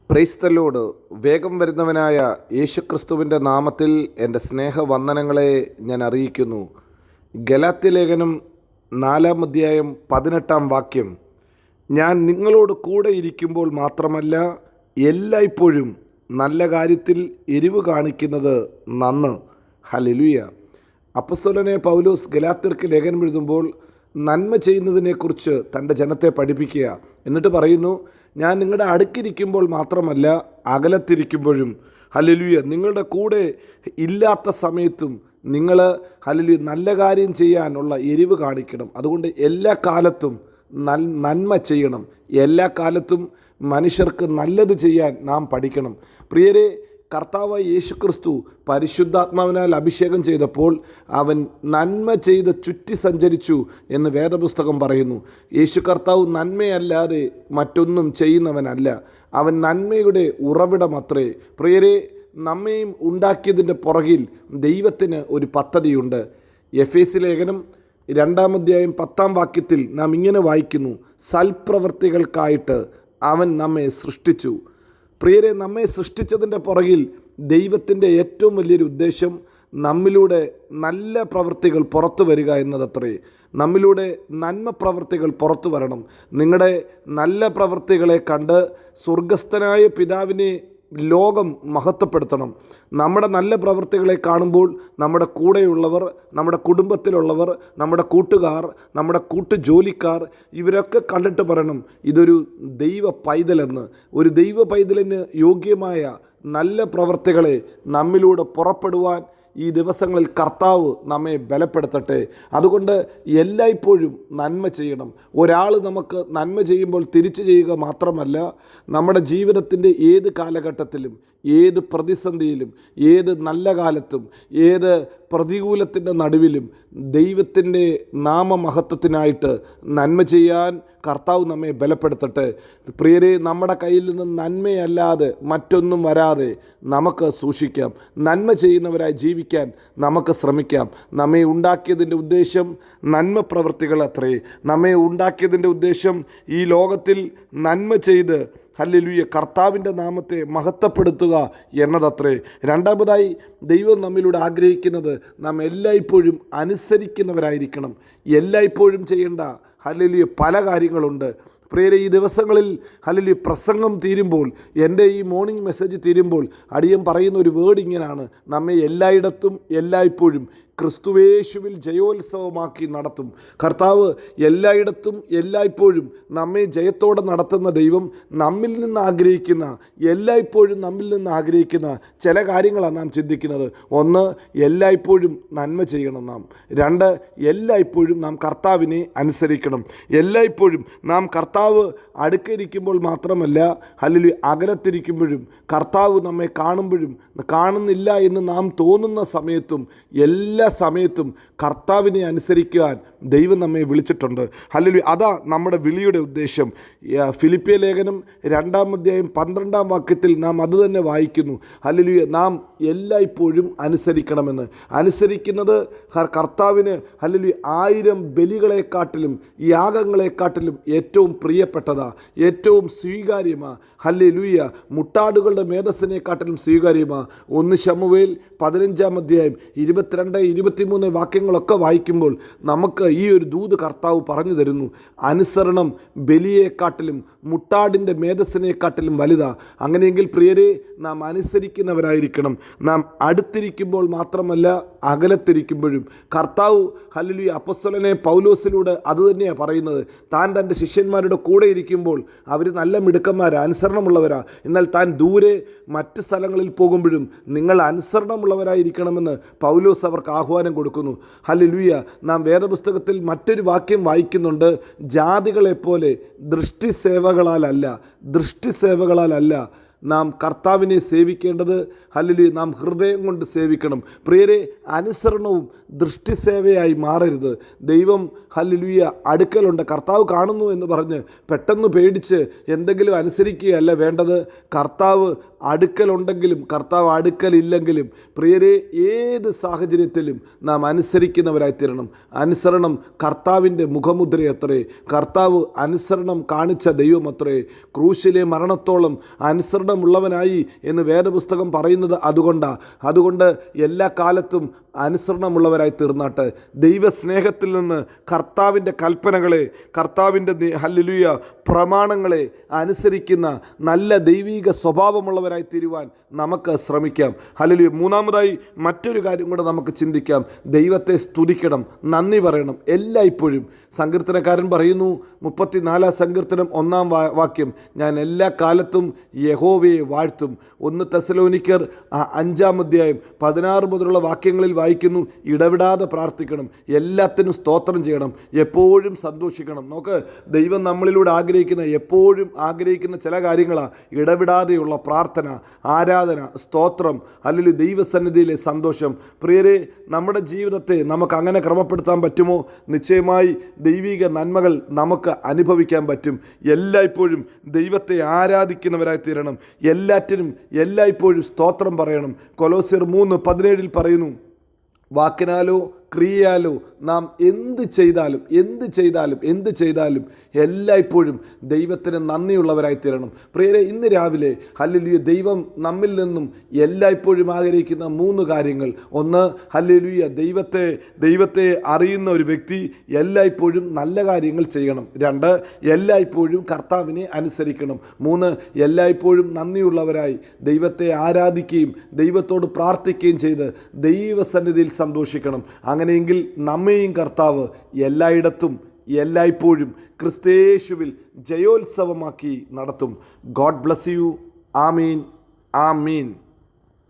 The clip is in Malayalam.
Praise the Lord. വേഗം വരുന്നവനായ യേശുക്രിസ്തുവിൻ്റെ നാമത്തിൽ എൻ്റെ സ്നേഹവന്ദനങ്ങളെ ഞാൻ അറിയിക്കുന്നു. ഗലാത്യ ലേഖനം 4-ാം അധ്യായം 18-ാം വാക്യം, ഞാൻ നിങ്ങളോട് കൂടെ ഇരിക്കുമ്പോൾ മാത്രമല്ല എല്ലായ്പ്പോഴും നല്ല കാര്യത്തിൽ എരിവ് കാണിക്കുന്നത് നന്ന്. ഹല്ലേലൂയ. അപ്പോസ്തലനായ പൗലോസ് ഗലാത്യർക്ക് ലേഖനം എഴുതുമ്പോൾ നന്മ ചെയ്യുന്നതിനെക്കുറിച്ച് തൻ്റെ ജനത്തെ പഠിപ്പിക്കുക. എന്നിട്ട് പറയുന്നു, ഞാൻ നിങ്ങളുടെ അടുക്കിരിക്കുമ്പോൾ മാത്രമല്ല അകലത്തിരിക്കുമ്പോഴും, ഹല്ലേലൂയ, നിങ്ങളുടെ കൂടെ ഇല്ലാത്ത സമയത്തും നിങ്ങൾ ഹല്ലേലൂയ നല്ല കാര്യം ചെയ്യാനുള്ള എരിവ് കാണിക്കണം. അതുകൊണ്ട് എല്ലാ കാലത്തും നന്മ ചെയ്യണം. എല്ലാ കാലത്തും മനുഷ്യർക്ക് നല്ലത് ചെയ്യാൻ നാം പഠിക്കണം. പ്രിയരെ, കർത്താവായ യേശുക്രിസ്തു പരിശുദ്ധാത്മാവിനാൽ അഭിഷേകം ചെയ്തപ്പോൾ അവൻ നന്മ ചെയ്ത് ചുറ്റി സഞ്ചരിച്ചു എന്ന് വേദപുസ്തകം പറയുന്നു. യേശു കർത്താവ് നന്മയല്ലാതെ മറ്റൊന്നും ചെയ്യുന്നവനല്ല. അവൻ നന്മയുടെ ഉറവിടമത്രേ. പ്രിയരെ, നമ്മയും ഉണ്ടാക്കിയതിൻ്റെ പുറകിൽ ദൈവത്തിന് ഒരു പദ്ധതിയുണ്ട്. എഫേസ്യ ലേഖനം 2-ാം അധ്യായം 10-ാം വാക്യത്തിൽ നാം ഇങ്ങനെ വായിക്കുന്നു, സൽപ്രവൃത്തികൾക്കായിട്ട് അവൻ നമ്മെ സൃഷ്ടിച്ചു. പ്രിയരെ, നമ്മെ സൃഷ്ടിച്ചതിൻ്റെ പുറകിൽ ദൈവത്തിൻ്റെ ഏറ്റവും വലിയൊരു ഉദ്ദേശം നമ്മിലൂടെ നല്ല പ്രവൃത്തികൾ പുറത്തു വരിക എന്നതത്രേ. നമ്മിലൂടെ നന്മ പ്രവൃത്തികൾ പുറത്തു വരണം. നിങ്ങളുടെ നല്ല പ്രവൃത്തികളെ കണ്ട് സ്വർഗസ്ഥനായ പിതാവിനെ ലോകം മഹത്വപ്പെടുത്തണം. നമ്മുടെ നല്ല പ്രവൃത്തികളെ കാണുമ്പോൾ നമ്മുടെ കൂടെയുള്ളവർ, നമ്മുടെ കുടുംബത്തിലുള്ളവർ, നമ്മുടെ കൂട്ടുകാർ, നമ്മുടെ കൂട്ടുജോലിക്കാർ ഇവരൊക്കെ കണ്ടിട്ട് പറയണം, ഇതൊരു ദൈവ പൈതലെന്ന്. ഒരു ദൈവ പൈതലിന് യോഗ്യമായ നല്ല പ്രവൃത്തികളെ നമ്മിലൂടെ പുറപ്പെടുവാൻ ഈ ദിവസങ്ങളിൽ കർത്താവ് നമ്മെ ബലപ്പെടുത്തട്ടെ. അതുകൊണ്ട് എല്ലായ്പ്പോഴും നന്മ ചെയ്യണം. ഒരാൾ നമുക്ക് നന്മ ചെയ്യുമ്പോൾ തിരിച്ചു ചെയ്യുക മാത്രമല്ല, നമ്മുടെ ജീവിതത്തിൻ്റെ ഏത് കാലഘട്ടത്തിലും, ഏത് പ്രതിസന്ധിയിലും, ഏത് നല്ല കാലത്തും, ഏത് പ്രതികൂലത്തിൻ്റെ നടുവിലും ദൈവത്തിൻ്റെ നാമമഹത്വത്തിനായിട്ട് നന്മ ചെയ്യാൻ കർത്താവ് നമ്മെ ബലപ്പെടുത്തട്ടെ. പ്രിയരെ, നമ്മുടെ കയ്യിൽ നിന്ന് നന്മയല്ലാതെ മറ്റൊന്നും വരാതെ നമുക്ക് സൂക്ഷിക്കാം. നന്മ ചെയ്യുന്നവരായി ജീവിക്കാൻ നമുക്ക് ശ്രമിക്കാം. നമ്മെ ഉണ്ടാക്കിയതിൻ്റെ ഉദ്ദേശം നന്മ പ്രവൃത്തികൾ അത്രേ. നമ്മെ ഉണ്ടാക്കിയതിൻ്റെ ഉദ്ദേശം ഈ ലോകത്തിൽ നന്മ ചെയ്ത് ഹല്ലേലൂയ കർത്താവിൻ്റെ നാമത്തെ മഹത്വപ്പെടുത്തുക എന്നതത്രേ. രണ്ടാമതായി ദൈവം നമ്മിലൂടെ ആഗ്രഹിക്കുന്നത് നാം എല്ലായ്പ്പോഴും അനുസരിക്കുന്നവരായിരിക്കണം. എല്ലായ്പ്പോഴും ചെയ്യേണ്ട ഹല്ലേലൂയ പല കാര്യങ്ങളുണ്ട്. പ്രിയരെ, ഈ ദിവസങ്ങളിൽ ഹല്ലേലൂയ പ്രസംഗം തീരുമ്പോൾ, എൻ്റെ ഈ മോർണിംഗ് മെസ്സേജ് തീരുമ്പോൾ അടിയൻ പറയുന്ന ഒരു വേർഡ് ഇങ്ങനെയാണ്, നമ്മെ എല്ലായിടത്തും എല്ലായ്പ്പോഴും ക്രിസ്തുവേശുവിൽ ജയോത്സവമാക്കി നടത്തും. കർത്താവ് എല്ലായിടത്തും എല്ലായ്പ്പോഴും നമ്മെ ജയത്തോടെ നടത്തുന്ന ദൈവം നമ്മിൽ നിന്ന് ആഗ്രഹിക്കുന്ന, എല്ലായ്പ്പോഴും നമ്മിൽ നിന്ന് ആഗ്രഹിക്കുന്ന ചില കാര്യങ്ങളാണ് നാം ചിന്തിക്കുന്നത്. ഒന്ന്, എല്ലായ്പ്പോഴും നന്മ ചെയ്യണം നാം. രണ്ട്, എല്ലായ്പ്പോഴും നാം കർത്താവിനെ അനുസരിക്കണം. എല്ലായ്പ്പോഴും നാം കർത്താവ് അടുക്കിരിക്കുമ്പോൾ മാത്രമല്ല, ഹല്ലേലൂയ അകലത്തിരിക്കുമ്പോഴും, കർത്താവ് നമ്മെ കാണുമ്പോഴും, കാണുന്നില്ല എന്ന് നാം തോന്നുന്ന സമയത്തും, എല്ലാ സമയത്തും കർത്താവിനെ അനുസരിക്കാൻ ദൈവം നമ്മെ വിളിച്ചിട്ടുണ്ട്. ഹല്ലേലൂയ, അതാ നമ്മുടെ വിളിയുടെ ഉദ്ദേശം. ഫിലിപ്പിയ ലേഖനം 2-ാം അധ്യായം 12-ാം വാക്യത്തിൽ നാം അത് തന്നെ വായിക്കുന്നു. ഹല്ലേലൂയ, നാം എല്ലായ്പ്പോഴും അനുസരിക്കണമെന്ന്. അനുസരിക്കുന്നത് കർത്താവിന് ഹല്ലേലൂയ 1000 ബലികളെക്കാട്ടിലും യാഗങ്ങളെക്കാട്ടിലും ഏറ്റവും പ്രിയപ്പെട്ടതാ, ഏറ്റവും സ്വീകാര്യമാ. ഹല്ലേലൂയ, മുട്ടാടുകളുടെ മേധസ്സിനെക്കാട്ടിലും സ്വീകാര്യമാ. 1 ശമൂവേൽ 15-ാം അധ്യായം 22-23 വാക്യങ്ങളൊക്കെ വായിക്കുമ്പോൾ നമുക്ക് ഈ ഒരു ദൂത് കർത്താവ് പറഞ്ഞു തരുന്നു. അനുസരണം ബലിയെക്കാട്ടിലും മുട്ടാടിൻ്റെ മേധസ്സിനെക്കാട്ടിലും വലുതാ. അങ്ങനെയെങ്കിൽ പ്രിയരെ, നാം അനുസരിക്കുന്നവരായിരിക്കണം. നാം അടുത്തിരിക്കുമ്പോൾ മാത്രമല്ല അകലത്തിരിക്കുമ്പോഴും. കർത്താവ് ഹല്ലേലൂയ അപ്പോസ്തലനെ പൗലോസിലൂടെ അതുതന്നെയാണ് പറയുന്നത്. താൻ തൻ്റെ ശിഷ്യന്മാരുടെ കൂടെ ഇരിക്കുമ്പോൾ അവർ നല്ല മിടുക്കന്മാരാ, അനുസരണമുള്ളവരാ. എന്നാൽ താൻ ദൂരെ മറ്റ് സ്ഥലങ്ങളിൽ പോകുമ്പോഴും നിങ്ങൾ അനുസരണമുള്ളവരായിരിക്കണമെന്ന് പൗലോസ് അവർക്ക് ആഹ്വാനം കൊടുക്കുന്നു. ഹല്ലേലൂയ. നാം വേദപുസ്തകത്തിൽ മറ്റൊരു വാക്യം വായിക്കുന്നുണ്ട്, ജാതികളെപ്പോലെ ദൃഷ്ടിസേവകളാലല്ല നാം കർത്താവിനെ സേവിക്കേണ്ടത്. ഹല്ലേലൂയ, നാം ഹൃദയം കൊണ്ട് സേവിക്കണം. പ്രിയരെ, അനുസരണവും ദൃഷ്ടിസേവയായി മാറരുത്. ദൈവം ഹല്ലേലൂയ അടുക്കലുണ്ട്, കർത്താവ് കാണുന്നു എന്ന് പറഞ്ഞ് പെട്ടെന്ന് പേടിച്ച് എന്തെങ്കിലും അനുസരിക്കുകയല്ല വേണ്ടത്. കർത്താവ് അടുക്കലുണ്ടെങ്കിലും കർത്താവ് അടുക്കലില്ലെങ്കിലും പ്രിയരെ, ഏത് സാഹചര്യത്തിലും നാം അനുസരിക്കുന്നവരായിത്തീരണം. അനുസരണം കർത്താവിൻ്റെ മുഖമുദ്രയത്രേ. കർത്താവ് അനുസരണം കാണിച്ച ദൈവമത്രേ. ക്രൂശിലെ മരണത്തോളം അനുസരണം അനുസരണമുള്ളവനായി എന്ന് വേദപുസ്തകം പറയുന്നത് അതുകൊണ്ട് എല്ലാ കാലത്തും അനുസരണമുള്ളവരായി തീർന്നാട്ട്. ദൈവസ്നേഹത്തിൽ നിന്ന് കർത്താവിൻ്റെ കൽപ്പനകളെ, കർത്താവിൻ്റെ ഹല്ലേലൂയ പ്രമാണങ്ങളെ അനുസരിക്കുന്ന നല്ല ദൈവീക സ്വഭാവമുള്ളവരായി തീരുവാൻ നമുക്ക് ശ്രമിക്കാം. ഹല്ലേലൂയ. മൂന്നാമതായി മറ്റൊരു കാര്യം കൂടെ നമുക്ക് ചിന്തിക്കാം. ദൈവത്തെ സ്തുതിക്കണം, നന്ദി പറയണം എല്ലായ്പ്പോഴും. സങ്കീർത്തനക്കാരൻ പറയുന്നു, 34 സങ്കീർത്തനം 1 വാക്യം, ഞാൻ എല്ലാ കാലത്തും യഹോവയെ വാഴ്ത്തും. 1 തെസ്സലോനിക്കർ 5 അധ്യായം 16 മുതലുള്ള വാക്യങ്ങളിൽ വായിക്കുന്നു, ഇടവിടാതെ പ്രാർത്ഥിക്കണം, എല്ലാത്തിനും സ്തോത്രം ചെയ്യണം, എപ്പോഴും സന്തോഷിക്കണം. നോക്ക്, ദൈവം നമ്മളിലൂടെ എപ്പോഴും ആഗ്രഹിക്കുന്ന ചില കാര്യങ്ങളാണ് ഇടവിടാതെയുള്ള പ്രാർത്ഥന, ആരാധന, സ്തോത്രം, അല്ലെങ്കിൽ ദൈവസന്നിധിയിലെ സന്തോഷം. പ്രിയരെ, നമ്മുടെ ജീവിതത്തെ നമുക്ക് അങ്ങനെ ക്രമപ്പെടുത്താൻ പറ്റുമോ? നിശ്ചയമായി ദൈവിക നന്മകൾ നമുക്ക് അനുഭവിക്കാൻ പറ്റും. എല്ലായ്പ്പോഴും ദൈവത്തെ ആരാധിക്കുന്നവരായി തീരണം. എല്ലാറ്റിനും എല്ലായ്പ്പോഴും സ്തോത്രം പറയണം. കൊലോസ്യർ 3:17 പറയുന്നു, വാക്കിനാലോ ക്രിയയാലോ നാം എന്ത് ചെയ്താലും എല്ലായ്പ്പോഴും ദൈവത്തിന് നന്ദിയുള്ളവരായി തീരണം. പ്രിയരെ, ഇന്ന് രാവിലെ ഹല്ലേലൂയ ദൈവം നമ്മിൽ നിന്നും എല്ലായ്പ്പോഴും ആഗ്രഹിക്കുന്ന 3 കാര്യങ്ങൾ. 1, ഹല്ലേലൂയ ദൈവത്തെ അറിയുന്ന ഒരു വ്യക്തി എല്ലായ്പ്പോഴും നല്ല കാര്യങ്ങൾ ചെയ്യണം. 2, എല്ലായ്പ്പോഴും കർത്താവിനെ അനുസരിക്കണം. 3, എല്ലായ്പ്പോഴും നന്ദിയുള്ളവരായി ദൈവത്തെ ആരാധിക്കുകയും ദൈവത്തോട് പ്രാർത്ഥിക്കുകയും ചെയ്ത് ദൈവസന്നിധിയിൽ സന്തോഷിക്കണം. അങ്ങനെയെങ്കിൽ നമ്മെയും കർത്താവ് എല്ലായിടത്തും എല്ലായ്പ്പോഴും ക്രിസ്തയേശുവിൽ ജയോത്സവമാക്കി നടത്തും. God bless you. ആമീൻ.